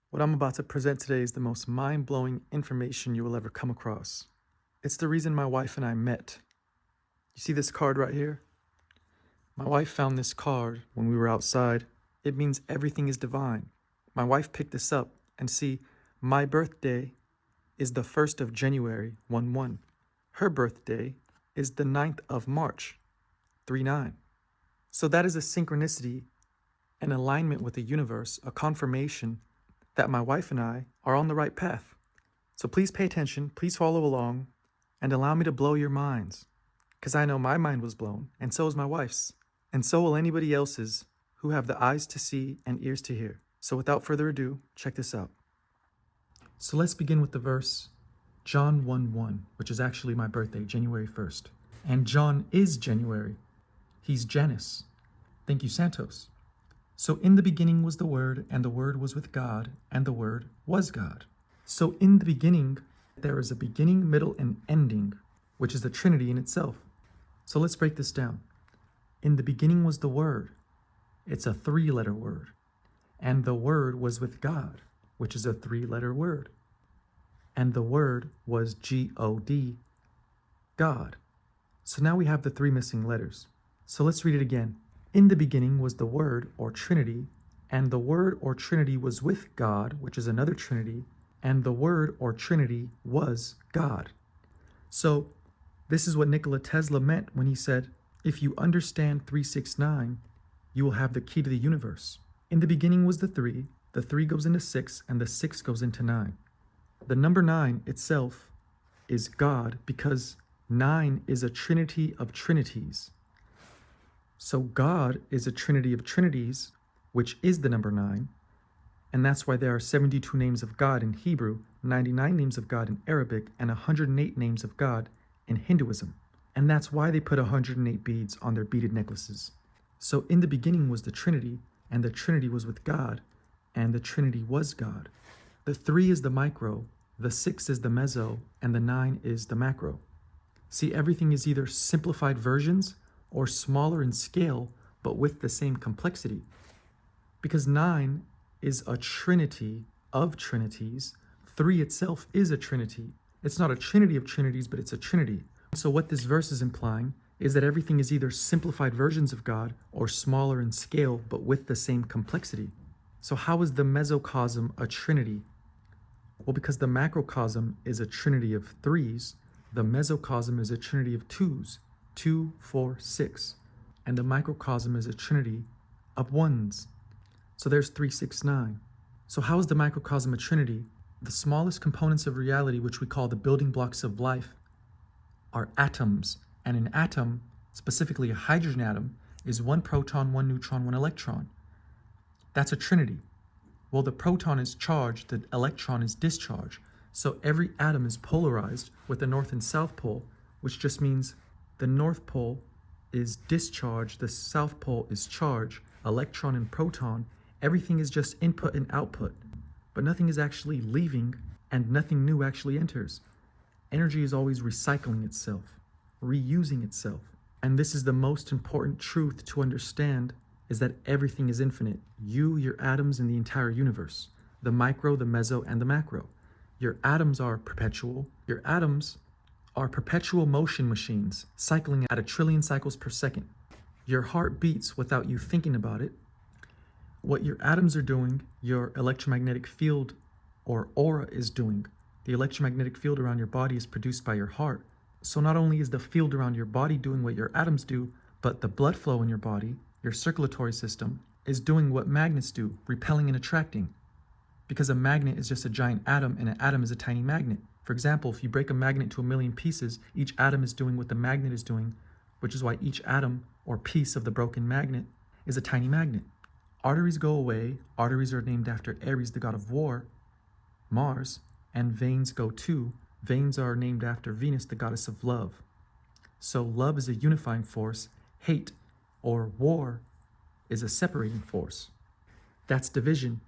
What I'm about to present today is the most mind-blowing information you will ever come across. It's the reason my wife and I met. You see this card right here? My wife found this card when we were outside. It means everything is divine. My wife picked this up and see, my birthday is the 1st of January, 1-1. Her birthday is the 9th of March, 3-9. So that is a synchronicity, an alignment with the universe, a confirmation that my wife and I are on the right path. So please pay attention, please follow along, and allow me to blow your minds. Because I know my mind was blown, and so is my wife's, and so will anybody else's who have the eyes to see and ears to hear. So without further ado, check this out. So let's begin with the verse John 1:1, which is actually my birthday, January 1st. And John is January. He's Janus. Thank you, Santos. So in the beginning was the Word, and the Word was with God, and the Word was God. So in the beginning, there is a beginning, middle, and ending, which is the Trinity in itself. So let's break this down. In the beginning was the Word. It's a 3-letter word. And the Word was with God, which is a 3-letter word. And the Word was G.O.D, God. So now we have the 3 missing letters. So let's read it again. In the beginning was the Word, or Trinity, and the Word, or Trinity, was with God, which is another Trinity, and the Word, or Trinity, was God. So this is what Nikola Tesla meant when he said, if you understand 369, you will have the key to the universe. In the beginning was the 3 goes into 6, and the 6 goes into 9. The number 9 itself is God because 9 is a trinity of trinities. So God is a trinity of trinities, which is the number 9, and that's why there are 72 names of God in Hebrew, 99 names of God in Arabic, and 108 names of God in Hinduism. And that's why they put 108 beads on their beaded necklaces. So in the beginning was the Trinity, and the Trinity was with God, and the Trinity was God. The 3 is the micro, the 6 is the meso, and the 9 is the macro. See, everything is either simplified versions or smaller in scale, but with the same complexity. Because 9 is a trinity of trinities, 3 itself is a trinity. It's not a trinity of trinities, but it's a trinity. So what this verse is implying is that everything is either simplified versions of God or smaller in scale, but with the same complexity. So how is the mesocosm a trinity? Well, because the macrocosm is a trinity of 3s, the mesocosm is a trinity of 2s. 2, 4, 6, and the microcosm is a trinity of 1s. So there's 3, 6, 9. So how is the microcosm a trinity? The smallest components of reality, which we call the building blocks of life, are atoms. And an atom, specifically a hydrogen atom, is 1 proton, 1 neutron, 1 electron. That's a trinity. Well, the proton is charged, the electron is discharged. So every atom is polarized with the north and south pole, which just means the north pole is discharged, the south pole is charged, electron and proton, everything is just input and output, but nothing is actually leaving and nothing new actually enters. Energy is always recycling itself, reusing itself. And this is the most important truth to understand, is that everything is infinite. You, your atoms, and the entire universe, the micro, the meso, and the macro. Your atoms are perpetual. Your atoms are perpetual motion machines, cycling at 1 trillion cycles per second. Your heart beats without you thinking about it. What your atoms are doing, your electromagnetic field or aura is doing. The electromagnetic field around your body is produced by your heart. So not only is the field around your body doing what your atoms do, but the blood flow in your body, your circulatory system, is doing what magnets do, repelling and attracting. Because a magnet is just a giant atom, and an atom is a tiny magnet. For example, if you break a magnet to 1,000,000 pieces, each atom is doing what the magnet is doing, which is why each atom or piece of the broken magnet is a tiny magnet. Arteries go away. Arteries are named after Ares, the god of war, Mars, and veins go too. Veins are named after Venus, the goddess of love. So love is a unifying force. Hate or war is a separating force. That's division.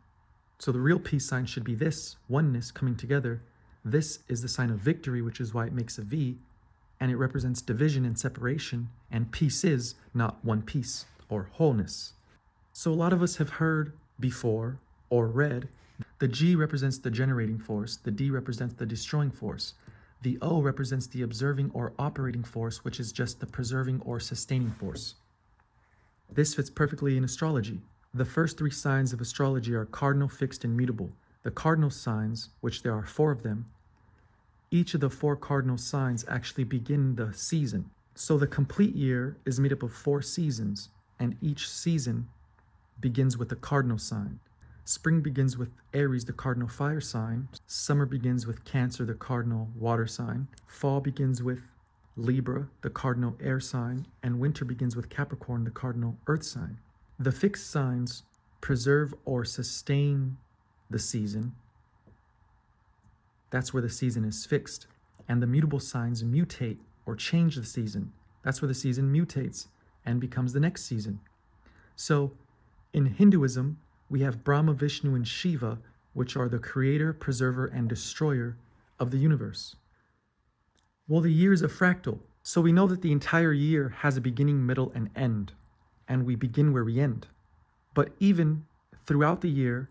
So the real peace sign should be this, oneness coming together. This is the sign of victory, which is why it makes a V, and it represents division and separation, and peace is not one piece or wholeness. So a lot of us have heard before or read The G represents the generating force, the D represents the destroying force. The O represents the observing or operating force, which is just the preserving or sustaining force. This fits perfectly in astrology. The first three signs of astrology are cardinal, fixed, and mutable. The cardinal signs, which there are 4 of them, each of the 4 cardinal signs actually begin the season. So the complete year is made up of 4 seasons, and each season begins with a cardinal sign. Spring begins with Aries, the cardinal fire sign. Summer begins with Cancer, the cardinal water sign. Fall begins with Libra, the cardinal air sign. And winter begins with Capricorn, the cardinal earth sign. The fixed signs preserve or sustain the season. That's where the season is fixed. And the mutable signs mutate or change the season. That's where the season mutates and becomes the next season. So in Hinduism, we have Brahma, Vishnu, and Shiva, which are the creator, preserver, and destroyer of the universe. Well, the year is a fractal, so we know that the entire year has a beginning, middle, and end, and we begin where we end. But even throughout the year,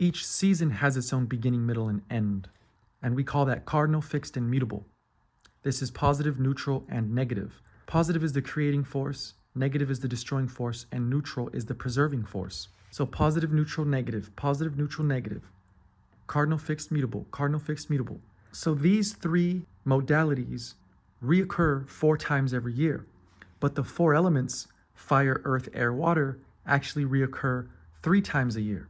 each season has its own beginning, middle, and end, and we call that cardinal, fixed, and mutable. This is positive, neutral, and negative. Positive is the creating force, negative is the destroying force, and neutral is the preserving force. So positive, neutral, negative, positive, neutral, negative, cardinal, fixed, mutable, cardinal, fixed, mutable. So these 3 modalities reoccur 4 times every year. But the 4 elements, fire, earth, air, water, actually reoccur 3 times a year.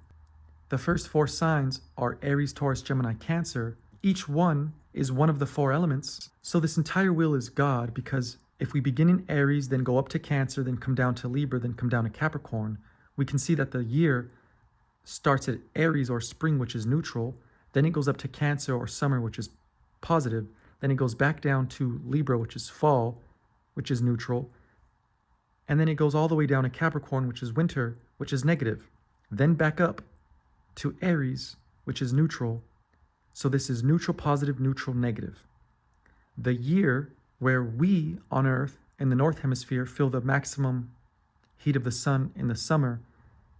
The first 4 signs are Aries, Taurus, Gemini, Cancer. Each one is one of the 4 elements. So this entire wheel is God, because if we begin in Aries, then go up to Cancer, then come down to Libra, then come down to Capricorn, we can see that the year starts at Aries or spring, which is neutral. Then it goes up to Cancer or summer, which is positive. Then it goes back down to Libra, which is fall, which is neutral. And then it goes all the way down to Capricorn, which is winter, which is negative. Then back up to Aries, which is neutral. So this is neutral, positive, neutral, negative. The year where we on Earth in the North Hemisphere feel the maximum heat of the sun in the summer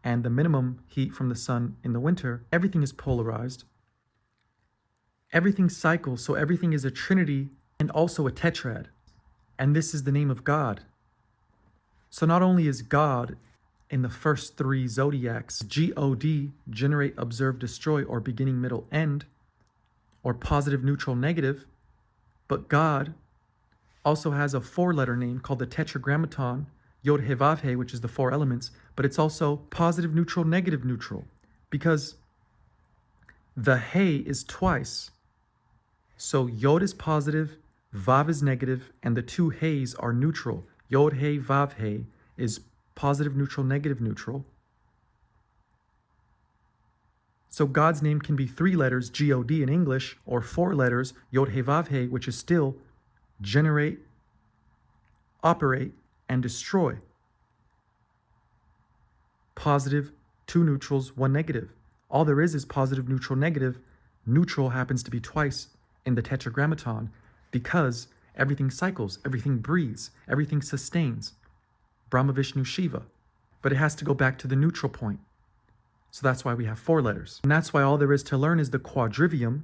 and the minimum heat from the sun in the winter, everything is polarized. Everything cycles, so everything is a trinity and also a tetrad. And this is the name of God. So not only is God in the first 3 zodiacs, G.O.D, generate, observe, destroy, or beginning, middle, end, or positive, neutral, negative, but God also has a 4-letter name called the Tetragrammaton, Yod He Vav He, which is the 4 elements, but it's also positive, neutral, negative, neutral, because the He is twice. So Yod is positive, Vav is negative, and the 2 He's are neutral. Yod He Vav He is positive, neutral, negative, neutral. So God's name can be 3 letters, G-O-D in English, or 4 letters, Yod He Vav He, which is still generate, operate, and destroy. Positive, 2 neutrals, 1 negative. All there is positive, neutral, negative. Neutral happens to be twice in the Tetragrammaton because everything cycles, everything breathes, everything sustains. Brahma, Vishnu, Shiva. But it has to go back to the neutral point. So that's why we have 4 letters. And that's why all there is to learn is the quadrivium,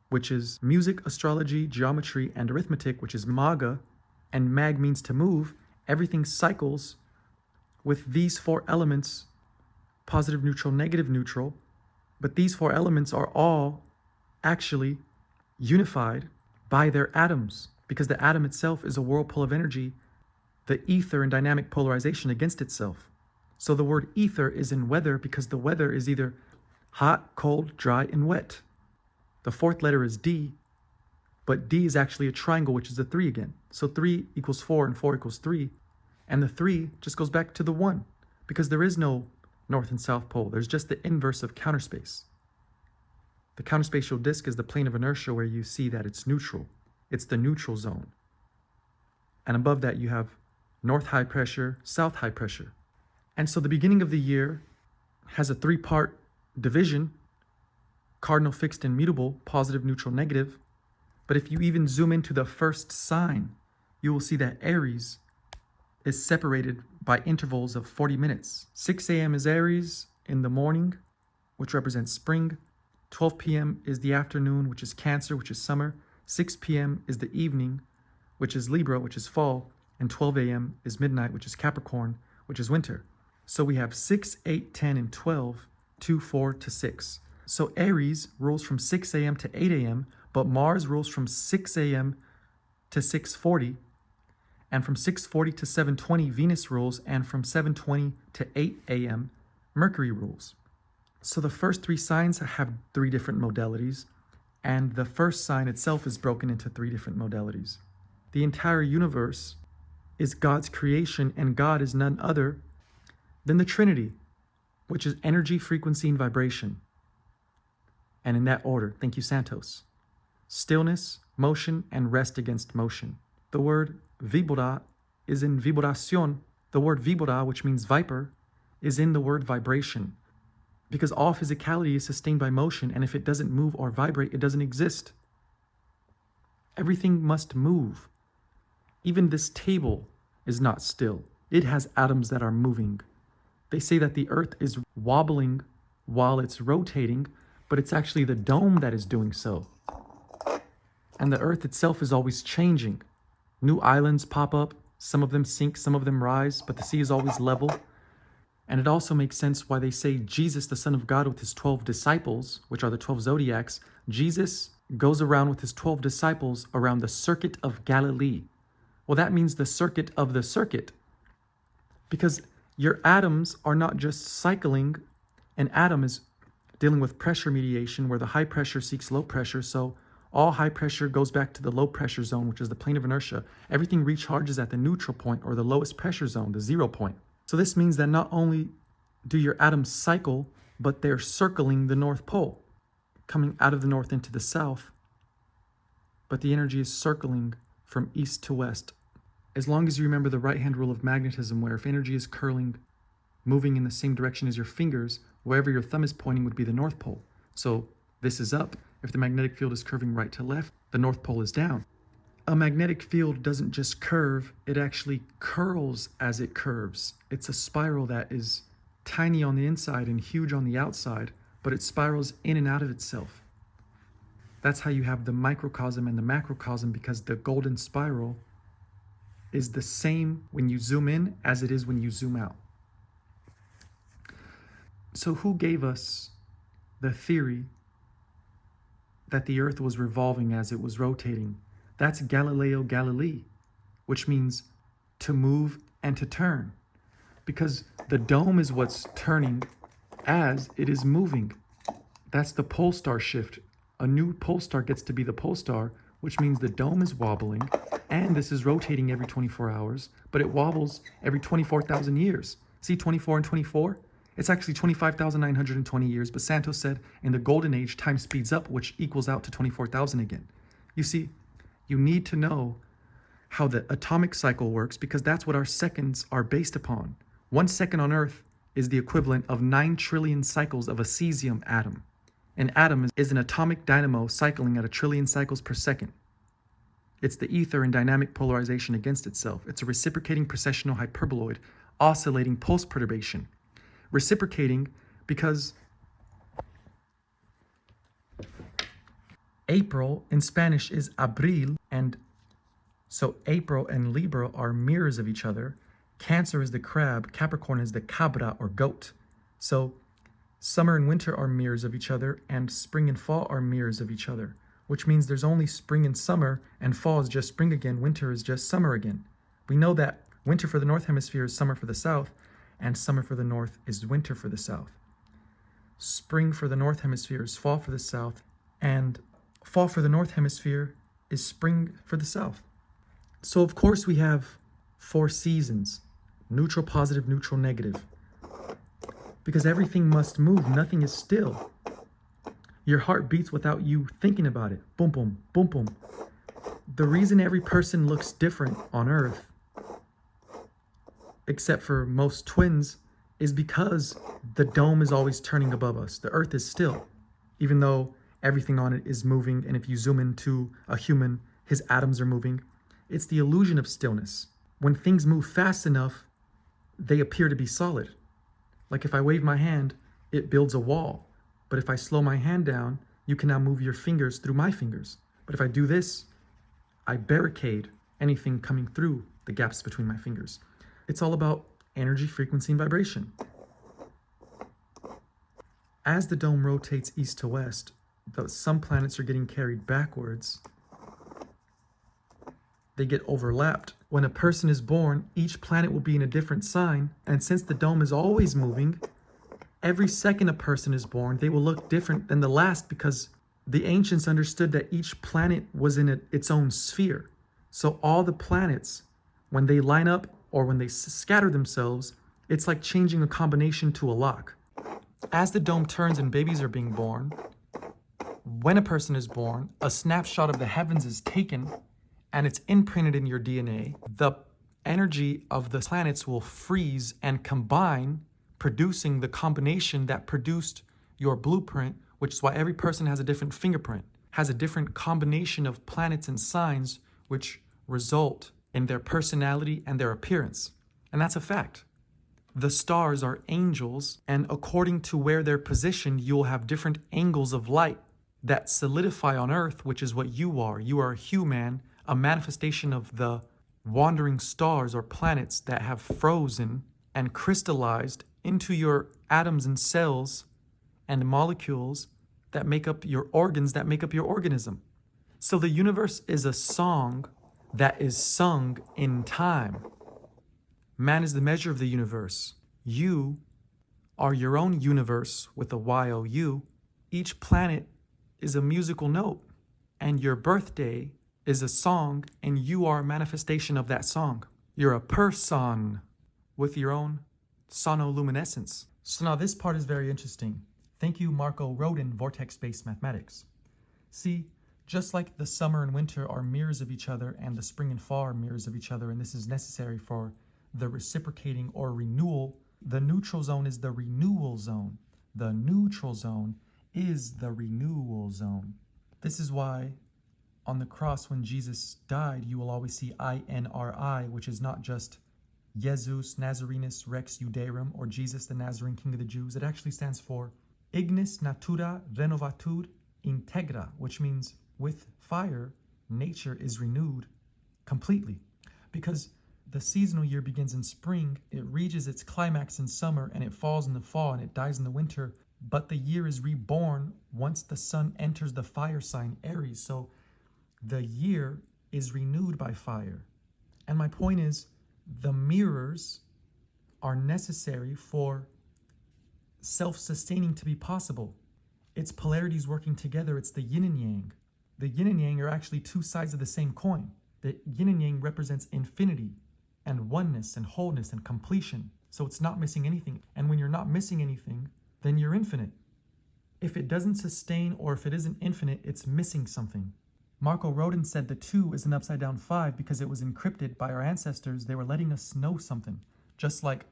which is music, astrology, geometry, and arithmetic, which is maga, and mag means to move. Everything cycles with these 4 elements, positive, neutral, negative, neutral. But these 4 elements are all actually unified by their atoms, because the atom itself is a whirlpool of energy, the ether in dynamic polarization against itself. So the word ether is in weather because the weather is either hot, cold, dry, and wet. The 4th letter is D, but D is actually a triangle, which is a 3 again. So 3 equals 4 and 4 equals 3. And the 3 just goes back to the 1 because there is no north and south pole. There's just the inverse of counter space. The counterspatial disk is the plane of inertia where you see that it's neutral. It's the neutral zone. And above that you have north high pressure, south high pressure. And so the beginning of the year has a 3-part division, cardinal, fixed, and mutable, positive, neutral, negative. But if you even zoom into the first sign, you will see that Aries is separated by intervals of 40 minutes. 6 a.m. is Aries in the morning, which represents spring. 12 p.m. is the afternoon, which is Cancer, which is summer. 6 p.m. is the evening, which is Libra, which is fall. And 12 a.m. is midnight, which is Capricorn, which is winter. So we have 6, 8, 10, and 12, 2, 4 to 6. So Aries rules from 6 a.m. to 8 a.m., but Mars rules from 6 a.m. to 6:40, and from 6:40 to 7:20, Venus rules, and from 7:20 to 8 a.m., Mercury rules. So the first three signs have three different modalities, and the first sign itself is broken into three different modalities. The entire universe is God's creation, and God is none other than the Trinity, which is energy, frequency, and vibration. And in that order, thank you, Santos. Stillness, motion, and rest against motion. The word vibra is in vibración. The word vibra, which means viper, is in the word vibration. Because all physicality is sustained by motion, and if it doesn't move or vibrate, it doesn't exist. Everything must move. Even this table is not still. It has atoms that are moving. They say that the earth is wobbling while it's rotating, but it's actually the dome that is doing so. And the earth itself is always changing. New islands pop up, some of them sink, some of them rise, but the sea is always level. And it also makes sense why they say Jesus, the Son of God, with his 12 disciples, which are the 12 zodiacs, Jesus goes around with his 12 disciples around the circuit of Galilee. Well, that means the circuit of the circuit. Because your atoms are not just cycling. An atom is dealing with pressure mediation, where the high pressure seeks low pressure. So all high pressure goes back to the low pressure zone, which is the plane of inertia. Everything recharges at the neutral point, or the lowest pressure zone, the 0 point. So this means that not only do your atoms cycle, but they're circling the North Pole, coming out of the north into the south. But the energy is circling from east to west. As long as you remember the right-hand rule of magnetism, where if energy is curling, moving in the same direction as your fingers, wherever your thumb is pointing would be the North Pole. So this is up. If the magnetic field is curving right to left, the North Pole is down. A magnetic field doesn't just curve, it actually curls as it curves. It's a spiral that is tiny on the inside and huge on the outside, but it spirals in and out of itself. That's how you have the microcosm and the macrocosm, because the golden spiral is the same when you zoom in as it is when you zoom out. So who gave us the theory that the earth was revolving as it was rotating? That's Galileo Galilei, which means to move and to turn, because the dome is what's turning as it is moving. That's the pole star shift. A new pole star gets to be the pole star, which means the dome is wobbling, and this is rotating every 24 hours, but it wobbles every 24,000 years. See 24 and 24? It's actually 25,920 years, but Santos said in the golden age, time speeds up, which equals out to 24,000 again. You see, you need to know how the atomic cycle works, because that's what our seconds are based upon. 1 second on Earth is the equivalent of 9 trillion cycles of a cesium atom. An atom is an atomic dynamo cycling at 1 trillion cycles per second. It's the ether in dynamic polarization against itself. It's a reciprocating precessional hyperboloid, oscillating pulse perturbation. Reciprocating because April in Spanish is abril, and so April and Libra are mirrors of each other. Cancer is the crab, Capricorn is the cabra or goat. So summer and winter are mirrors of each other, and spring and fall are mirrors of each other, which means there's only spring and summer, and fall is just spring again, winter is just summer again. We know that winter for the North Hemisphere is summer for the South, and summer for the North is winter for the South. Spring for the North Hemisphere is fall for the South, and fall for the North Hemisphere is spring for the South. So of course we have 4 seasons: neutral, positive, neutral, negative. Because everything must move, nothing is still. Your heart beats without you thinking about it. Boom, boom, boom, boom. The reason every person looks different on Earth, except for most twins, is because the dome is always turning above us. The Earth is still, even though everything on it is moving. And if you zoom into a human, his atoms are moving. It's the illusion of stillness. When things move fast enough, they appear to be solid. Like if I wave my hand, it builds a wall. But if I slow my hand down, you can now move your fingers through my fingers. But if I do this, I barricade anything coming through the gaps between my fingers. It's all about energy, frequency, and vibration. As the dome rotates east to west, some planets are getting carried backwards. They get overlapped. When a person is born, each planet will be in a different sign. And since the dome is always moving, every second a person is born, they will look different than the last because the ancients understood that each planet was in its own sphere. So all the planets, when they line up or when they scatter themselves, it's like changing a combination to a lock. As the dome turns and babies are being born, when a person is born, a snapshot of the heavens is taken and it's imprinted in your DNA. The energy of the planets will freeze and combine, producing the combination that produced your blueprint, which is why every person has a different fingerprint, has a different combination of planets and signs, which result in their personality and their appearance. And that's a fact. The stars are angels, and according to where they're positioned, you'll have different angles of light that solidify on Earth, which is what you are. You are a human, a manifestation of the wandering stars or planets that have frozen and crystallized into your atoms and cells and molecules that make up your organs, that make up your organism. So the universe is a song that is sung in time. Man is the measure of the universe. You are your own universe with a Y-O-U. Each planet is a musical note, and your birthday is a song, and you are a manifestation of that song. You're a person with your own sonoluminescence. So now this part is very interesting. Thank you, Marco Rodin, Vortex-based mathematics. See, just like the summer and winter are mirrors of each other and the spring and fall are mirrors of each other, and this is necessary for the reciprocating or renewal, the neutral zone is the renewal zone. The neutral zone is the renewal zone. This is why on the cross when Jesus died, you will always see INRI, which is not just Jesus Nazarenus Rex Judaeum or Jesus the Nazarene King of the Jews. It actually stands for Ignis Natura Renovatur Integra, which means with fire, nature is renewed completely. Because the seasonal year begins in spring, it reaches its climax in summer, and it falls in the fall, and it dies in the winter. But the year is reborn once the sun enters the fire sign Aries. So the year is renewed by fire. And my point is, the mirrors are necessary for self-sustaining to be possible. It's polarities working together. It's the yin and yang. The yin and yang are actually two sides of the same coin. The yin and yang represents infinity and oneness and wholeness and completion. So it's not missing anything. And when you're not missing anything, then you're infinite. If it doesn't sustain or if it isn't infinite, it's missing something. Marco Rodin said the 2 is an upside down 5 because it was encrypted by our ancestors. They were letting us know something. Just like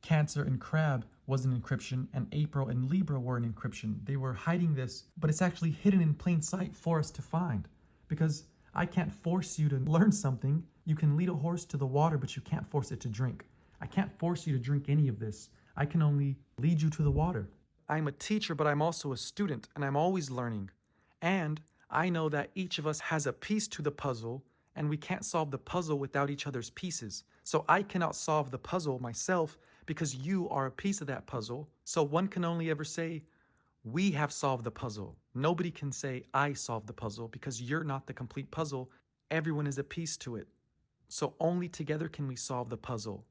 Cancer and Crab was an encryption and April and Libra were an encryption. They were hiding this, but it's actually hidden in plain sight for us to find. Because I can't force you to learn something. You can lead a horse to the water, but you can't force it to drink. I can't force you to drink any of this. I can only lead you to the water. I'm a teacher, but I'm also a student, and I'm always learning. And I know that each of us has a piece to the puzzle, and we can't solve the puzzle without each other's pieces. So I cannot solve the puzzle myself because you are a piece of that puzzle. So one can only ever say, we have solved the puzzle. Nobody can say, I solved the puzzle, because you're not the complete puzzle. Everyone is a piece to it. So only together can we solve the puzzle,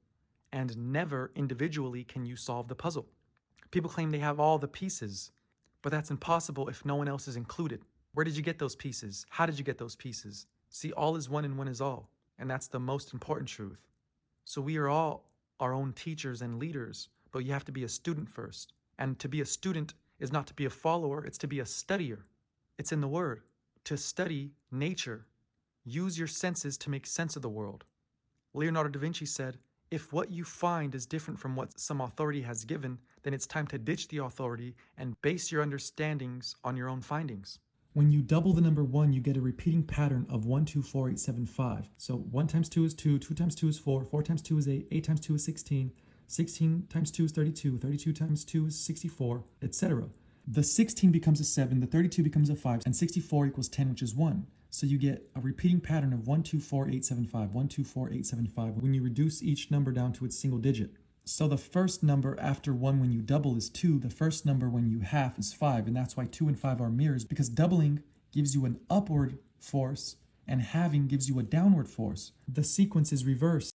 and never individually can you solve the puzzle. People claim they have all the pieces, but that's impossible if no one else is included. Where did you get those pieces? How did you get those pieces? See, all is one and one is all, and that's the most important truth. So we are all our own teachers and leaders, but you have to be a student first. And to be a student is not to be a follower, it's to be a studier. It's in the word. To study nature. Use your senses to make sense of the world. Leonardo da Vinci said, if what you find is different from what some authority has given, then it's time to ditch the authority and base your understandings on your own findings. When you double the number 1, you get a repeating pattern of 1, 2, 4, 8, 7, 5. So 1 times 2 is 2, 2 times 2 is 4, 4 times 2 is 8, 8 times 2 is 16, 16 times 2 is 32, 32 times 2 is 64, etc. The 16 becomes a 7, the 32 becomes a 5, and 64 equals 10, which is 1. So you get a repeating pattern of 1, 2, 4, 8, 7, 5, 1, 2, 4, 8, 7, 5 when you reduce each number down to its single digit. So the first number after 1 when you double is 2, the first number when you half is 5, and that's why 2 and 5 are mirrors, because doubling gives you an upward force and halving gives you a downward force. The sequence is reversed.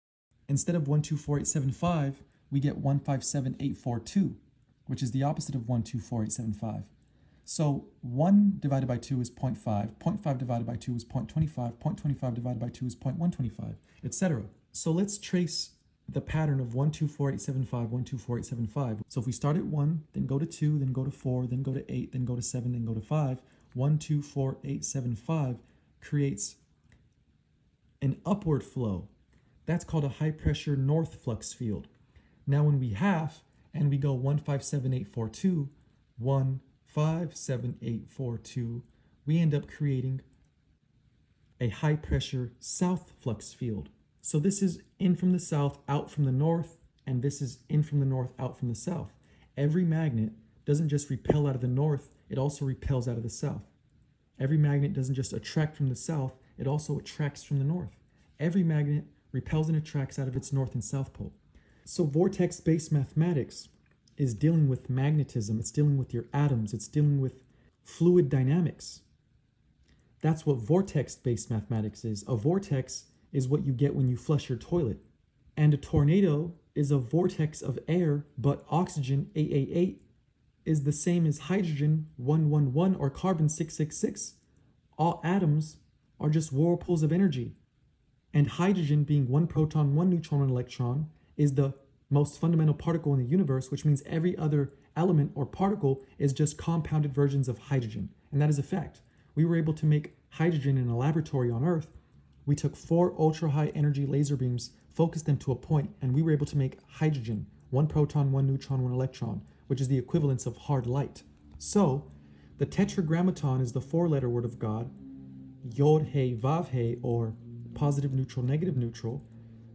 Instead of 1, 2, 4, 8, 7, 5, we get 1, 5, 7, 8, 4, 2, which is the opposite of 1, 2, 4, 8, 7, 5. So 1 divided by 2 is 0.5, 0.5 divided by 2 is 0.25, 0.25 divided by 2 is 0.125, etc. So let's trace the pattern of 1, 2, 4, 8, 7, 5, 1, 2, 4, 8, 7, 5. So if we start at 1, then go to 2, then go to 4, then go to 8, then go to 7, then go to 5, 1, 2, 4, 8, 7, 5 creates an upward flow. That's called a high pressure north flux field. Now when we half and we go 1, 5, 7, 8, 4, 2, 1, 5, 7, 8, 4, 2, we end up creating a high pressure south flux field. So this is in from the south, out from the north, and this is in from the north, out from the south. Every magnet doesn't just repel out of the north, it also repels out of the south. Every magnet doesn't just attract from the south, it also attracts from the north. Every magnet repels and attracts out of its north and south pole. So vortex-based mathematics is dealing with magnetism, it's dealing with your atoms, it's dealing with fluid dynamics. That's what vortex-based mathematics is. A vortex is what you get when you flush your toilet. And a tornado is a vortex of air, but oxygen 888 is the same as hydrogen 111 or carbon 666. All atoms are just whirlpools of energy. And hydrogen, being one proton, one neutron, one electron, is the most fundamental particle in the universe, which means every other element or particle is just compounded versions of hydrogen. And that is a fact. We were able to make hydrogen in a laboratory on Earth. We took 4 ultra-high energy laser beams, focused them to a point, and we were able to make hydrogen, one proton, one neutron, one electron, which is the equivalence of hard light. So, the Tetragrammaton is the 4-letter word of God, G.O.D, He, Vav, He, or positive, neutral, negative, neutral.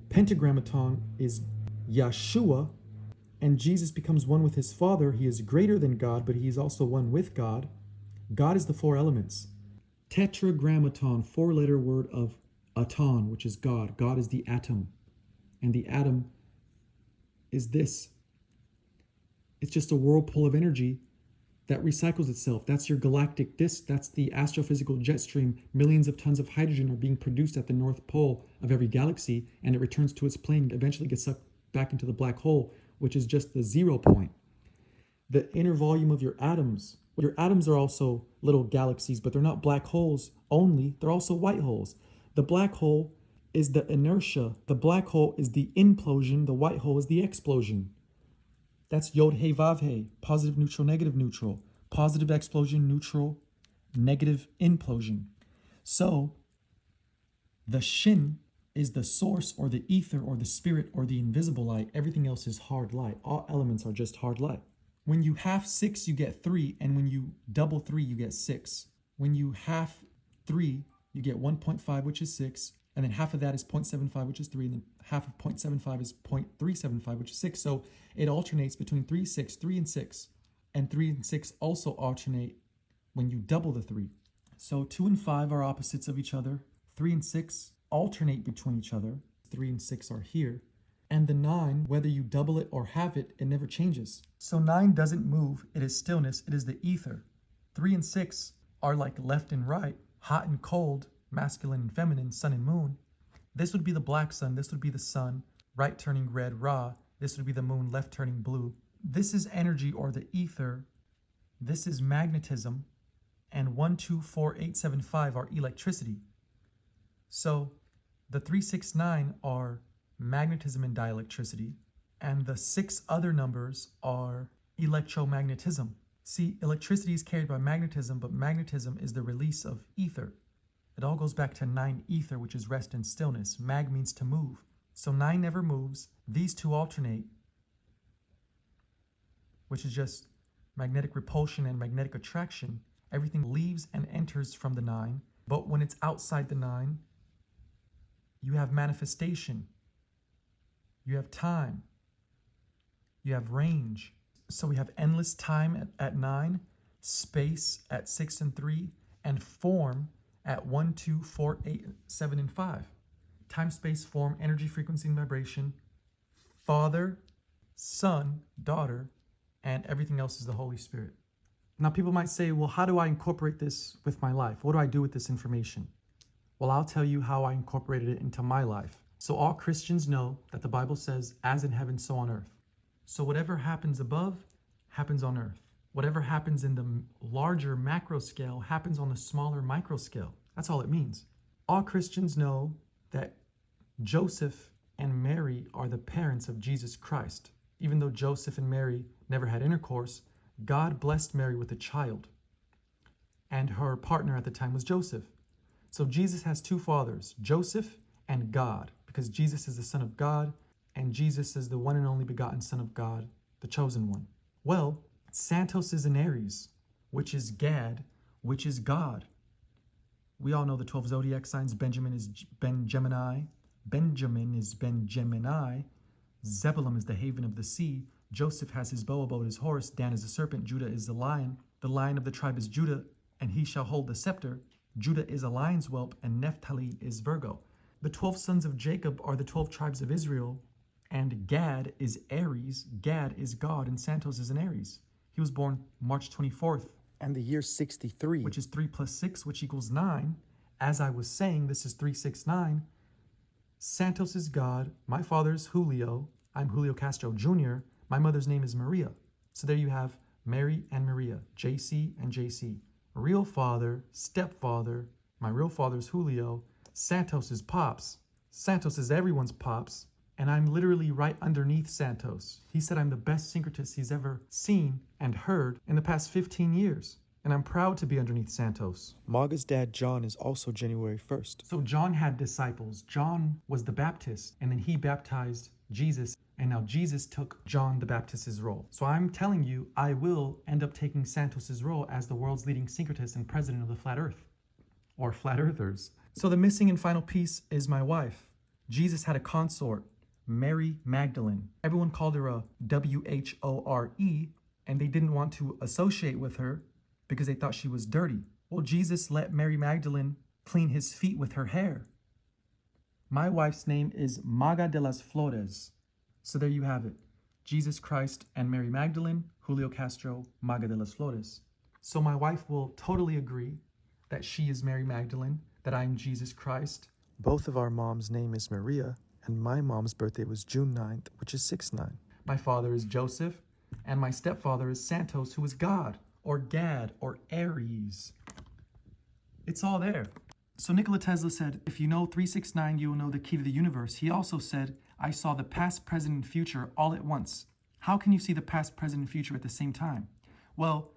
Pentagrammaton is Yeshua, and Jesus becomes one with his Father. He is greater than God, but he is also one with God. God is the 4 elements. Tetragrammaton, 4-letter word of aton, which is God. God is the atom. And the atom is this. It's just a whirlpool of energy that recycles itself. That's your galactic disk. That's the astrophysical jet stream. Millions of tons of hydrogen are being produced at the North Pole of every galaxy, and it returns to its plane, eventually gets sucked back into the black hole, which is just the 0 point. The inner volume of your atoms are also little galaxies, but they're not black holes only. They're also white holes. The black hole is the inertia. The black hole is the implosion. The white hole is the explosion. That's Yod He Vav He, positive, neutral, negative, neutral. Positive explosion, neutral, negative implosion. So the Shin is the source or the ether or the spirit or the invisible light. Everything else is hard light. All elements are just hard light. When you half 6, you get 3, and when you double 3, you get 6. When you half 3, you get 1.5, which is 6, and then half of that is 0.75, which is 3, and then half of 0.75 is 0.375, which is 6. So it alternates between 3, 6, 3, and 6. And 3 and 6 also alternate when you double the 3. So 2 and 5 are opposites of each other. 3 and 6 alternate between each other. 3 and 6 are here. And the 9, whether you double it or halve it, it never changes. So 9 doesn't move. It is stillness. It is the ether. 3 and 6 are like left and right, hot and cold, masculine and feminine, sun and moon. This would be the black sun. This would be the sun, right turning red, Ra. This would be the moon, left turning blue. This is energy or the ether. This is magnetism. And 1, 2, 4, 8, 7, 5 are electricity. So the 3, 6, 9 are magnetism and dielectricity, and the 6 other numbers are electromagnetism. See, electricity is carried by magnetism, but magnetism is the release of ether. It all goes back to 9 ether, which is rest and stillness. Mag means to move. So 9 never moves. These 2 alternate, which is just magnetic repulsion and magnetic attraction. Everything leaves and enters from the 9, but when it's outside the 9, you have manifestation. You have time. You have range. So we have endless time at 9, space at 6 and 3, and form at 1, 2, 4, 8, 7, and 5. Time, space, form, energy, frequency, and vibration, Father, Son, Daughter, and everything else is the Holy Spirit. Now people might say, well, how do I incorporate this with my life? What do I do with this information? Well, I'll tell you how I incorporated it into my life. So all Christians know that the Bible says, as in heaven, so on earth. So whatever happens above happens on earth. Whatever happens in the larger macro scale happens on the smaller micro scale. That's all it means. All Christians know that Joseph and Mary are the parents of Jesus Christ. Even though Joseph and Mary never had intercourse, God blessed Mary with a child. And her partner at the time was Joseph. So Jesus has two fathers, Joseph and God, because Jesus is the Son of God, and Jesus is the one and only begotten Son of God, the chosen one. Well, Santos is in Aries, which is Gad, which is God. We all know the 12 zodiac signs. Benjamin is Gemini. Benjamin is Gemini. Zebulun is the haven of the sea. Joseph has his bow above his horse. Dan is the serpent. Judah is the lion. The lion of the tribe is Judah, and he shall hold the scepter. Judah is a lion's whelp, and Naphtali is Virgo. The 12 sons of Jacob are the 12 tribes of Israel, and Gad is Aries. Gad is God, and Santos is in Aries. He was born March 24th. And the year 63. Which is 3 plus 6, which equals 9. As I was saying, this is 369. Santos is God. My father's Julio. I'm Julio Castro Jr. My mother's name is Maria. So there you have Mary and Maria, JC and JC. Real father, stepfather. My real father's Julio. Santos is Pops. Santos is everyone's Pops. And I'm literally right underneath Santos. He said I'm the best syncretist he's ever seen and heard in the past 15 years. And I'm proud to be underneath Santos. Maga's dad, John, is also January 1st. So John had disciples. John was the Baptist, and then he baptized Jesus. And now Jesus took John the Baptist's role. So I'm telling you, I will end up taking Santos's role as the world's leading syncretist and president of the Flat Earth. Or Flat Earthers. So the missing and final piece is my wife. Jesus had a consort, Mary Magdalene. Everyone called her a W-H-O-R-E, and they didn't want to associate with her because they thought she was dirty. Well, Jesus let Mary Magdalene clean his feet with her hair. My wife's name is Maga de las Flores. So there you have it. Jesus Christ and Mary Magdalene, Julio Castro, Maga de las Flores. So my wife will totally agree that she is Mary Magdalene, that I'm Jesus Christ. Both of our moms' name is Maria, and my mom's birthday was June 9th, which is 6/9. My father is Joseph, and my stepfather is Santos, who is God, or Gad, or Aries. It's all there. So Nikola Tesla said, if you know 369, you will know the key to the universe. He also said, I saw the past, present, and future all at once. How can you see the past, present, and future at the same time? Well,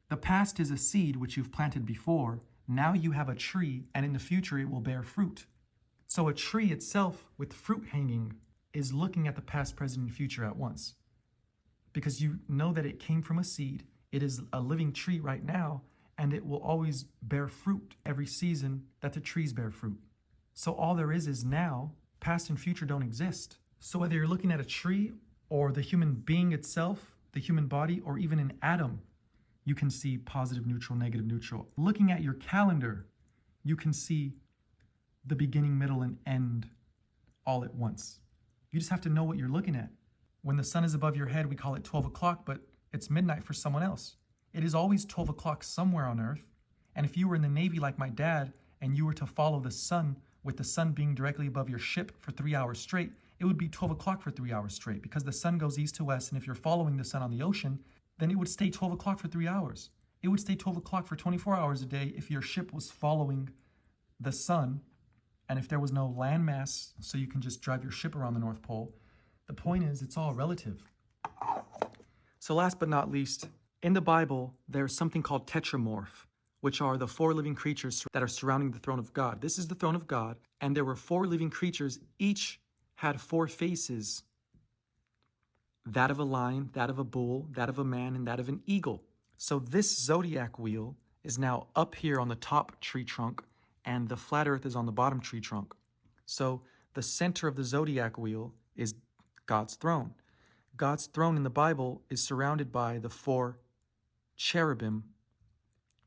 the past is a seed which you've planted before. Now you have a tree, and in the future it will bear fruit. So a tree itself with fruit hanging is looking at the past, present, and future at once. Because you know that it came from a seed. It is a living tree right now, and it will always bear fruit every season that the trees bear fruit. So all there is now. Past and future don't exist. So whether you're looking at a tree or the human being itself, the human body, or even an atom, you can see positive, neutral, negative, neutral. Looking at your calendar, you can see the beginning, middle, and end all at once. You just have to know what you're looking at. When the sun is above your head, we call it 12 o'clock, but it's midnight for someone else. It is always 12 o'clock somewhere on Earth. And if you were in the Navy like my dad, and you were to follow the sun, with the sun being directly above your ship for 3 hours straight, it would be 12 o'clock for 3 hours straight, because the sun goes east to west, and if you're following the sun on the ocean, then it would stay 12 o'clock for 3 hours. It would stay 12 o'clock for 24 hours a day if your ship was following the sun, and if there was no landmass, so you can just drive your ship around the North Pole. The point is, it's all relative. So last but not least, in the Bible, there's something called tetramorph, which are the 4 living creatures that are surrounding the throne of God. This is the throne of God, and there were 4 living creatures. Each had 4 faces. That of a lion, that of a bull, that of a man, and that of an eagle. So this zodiac wheel is now up here on the top tree trunk, and the flat earth is on the bottom tree trunk. So the center of the zodiac wheel is God's throne. God's throne in the Bible is surrounded by the 4 cherubim,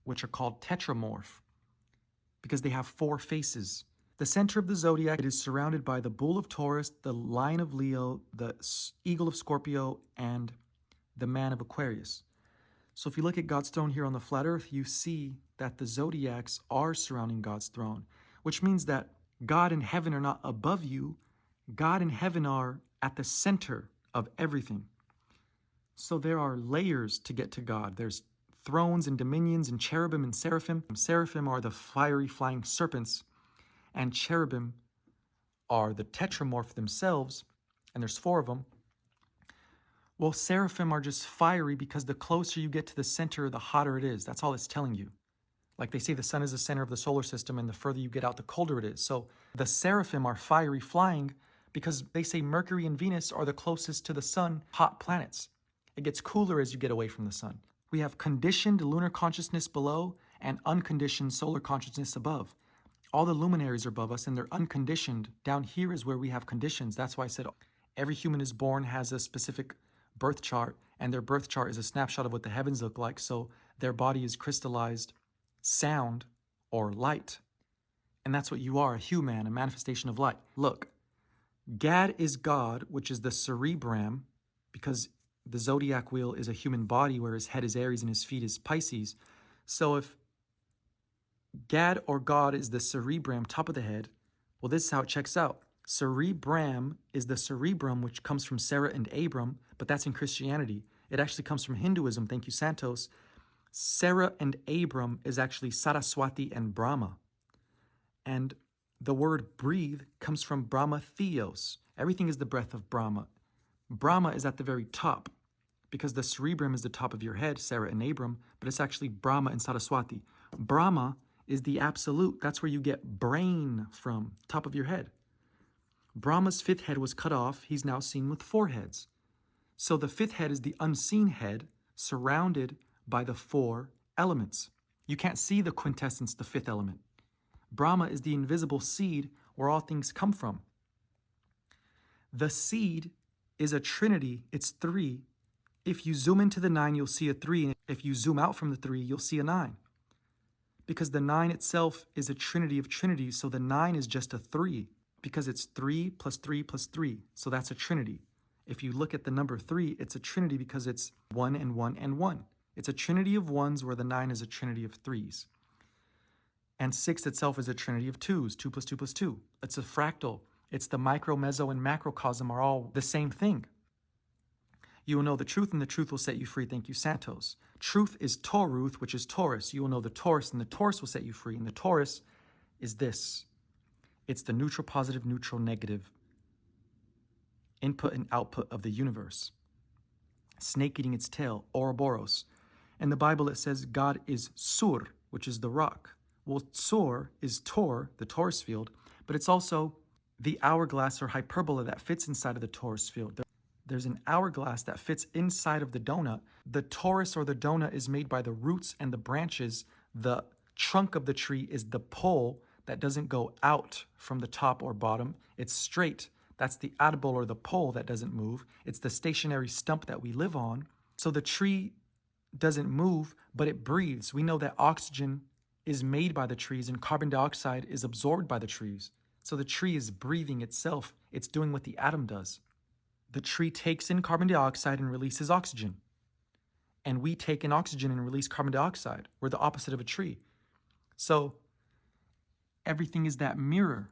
which are called tetramorph, because they have 4 faces. The center of the zodiac, it is surrounded by the bull of Taurus, the lion of Leo, the eagle of Scorpio, and the man of Aquarius. So if you look at God's throne here on the flat earth, you see that the zodiacs are surrounding God's throne, which means that God and heaven are not above you. God and heaven are at the center of everything. So there are layers to get to God. There's thrones and dominions and cherubim and seraphim. Seraphim are the fiery flying serpents, and cherubim are the tetramorph themselves, and there's 4 of them. Well, seraphim are just fiery because the closer you get to the center, the hotter it is. That's all it's telling you. Like they say the sun is the center of the solar system, and the further you get out, the colder it is. So the seraphim are fiery flying because they say Mercury and Venus are the closest to the sun hot planets. It gets cooler as you get away from the sun. We have conditioned lunar consciousness below and unconditioned solar consciousness above. All the luminaries are above us and they're unconditioned. Down here is where we have conditions. That's why I said every human is born has a specific birth chart, and their birth chart is a snapshot of what the heavens look like. So their body is crystallized sound or light. And that's what you are, a human, a manifestation of light. Look, Gad is God, which is the cerebrum, because the zodiac wheel is a human body where his head is Aries and his feet is Pisces. So if Gad or God is the cerebrum, top of the head, well, this is how it checks out. Cerebrum is the cerebrum, which comes from Sarah and Abram, but that's in Christianity. It actually comes from Hinduism. Thank you, Santos. Sarah and Abram is actually Saraswati and Brahma. And the word breathe comes from Brahma Theos. Everything is the breath of Brahma. Brahma is at the very top because the cerebrum is the top of your head, Sarah and Abram, but it's actually Brahma and Saraswati. Brahma is the absolute. That's where you get brain from, top of your head. Brahma's 5th head was cut off. He's now seen with 4 heads. So the 5th head is the unseen head surrounded by the 4 elements. You can't see the quintessence, the 5th element. Brahma is the invisible seed where all things come from. The seed is a trinity. It's 3. If you zoom into the 9, you'll see a 3. And if you zoom out from the 3, you'll see a 9. Because the 9 itself is a trinity of trinities. So the 9 is just a 3. Because it's 3 plus 3 plus 3. So that's a trinity. If you look at the number 3, it's a trinity because it's 1 and 1 and 1. It's a trinity of 1s where the 9 is a trinity of 3s. And 6 itself is a trinity of 2s, 2 plus 2 plus 2. It's a fractal. It's the micro, meso, and macrocosm are all the same thing. You will know the truth, and the truth will set you free. Thank you, Santos. Truth is Tauruth, which is Taurus. You will know the Taurus, and the Taurus will set you free. And the Taurus is this. It's the neutral, positive, neutral, negative input and output of the universe. Snake eating its tail, Ouroboros. In the Bible, it says God is Sur, which is the rock. Well, Sur is Tor, the Taurus field, but it's also the hourglass or hyperbola that fits inside of the Taurus field. There's an hourglass that fits inside of the donut. The torus or the donut is made by the roots and the branches. The trunk of the tree is the pole that doesn't go out from the top or bottom. It's straight. That's the arbol or the pole that doesn't move. It's the stationary stump that we live on. So the tree doesn't move, but it breathes. We know that oxygen is made by the trees and carbon dioxide is absorbed by the trees. So the tree is breathing itself. It's doing what the atom does. The tree takes in carbon dioxide and releases oxygen. And we take in oxygen and release carbon dioxide. We're the opposite of a tree. So everything is that mirror.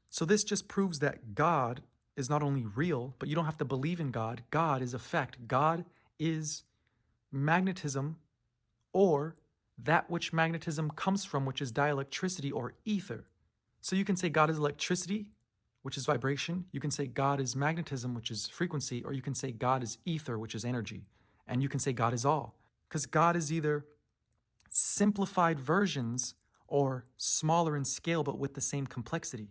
So this just proves that God is not only real, but you don't have to believe in God. God is a fact. God is magnetism, or that which magnetism comes from, which is dielectricity or ether. So you can say God is electricity, which is vibration. You can say God is magnetism, which is frequency, or you can say God is ether, which is energy. And you can say God is all. Because God is either simplified versions or smaller in scale, but with the same complexity.